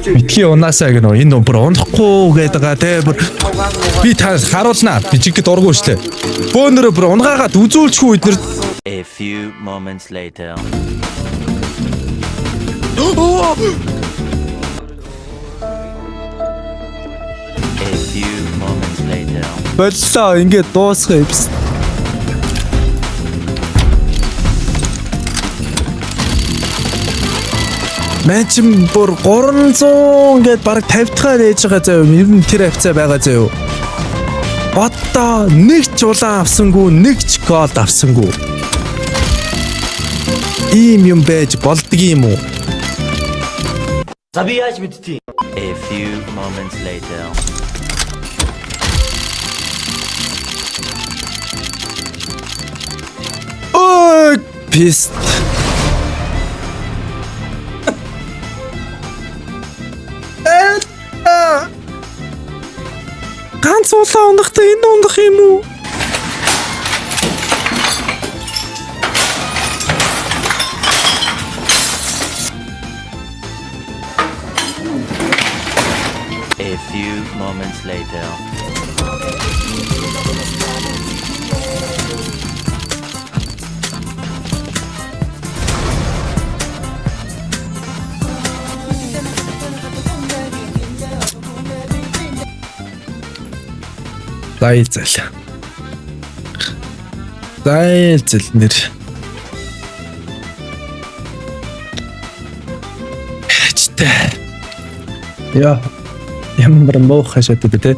Битгий унаасаа гэнэ. Энэ бүр унахгүй гээд байгаа те. Би танаас харуулнаа. Би чигт оргоо шлээ. Бөөнөрөө бүр унгаагаад үзүүлчихгүй бид нэр. A few moments later. A few moments later. Боллоо ингээд дуусгая юмс. Мэнчим бүр 300 ингээд баг 50 дахь нээж байгаа заяа. Ер нь тэр хавцаа байгаа заяа. Одоо нэг ч улаан авсангүй, нэг ч гол авсангүй. Ийм юм байж болдго юм уу? За би яаж мэдтий? A few moments later. Ой, пист. Ганц улаан ундахтай энэ ундах юм уу? A few moments later. Зайлзал нэр. Хэчтэй. Яа. Ямар мох хашаад дээ те.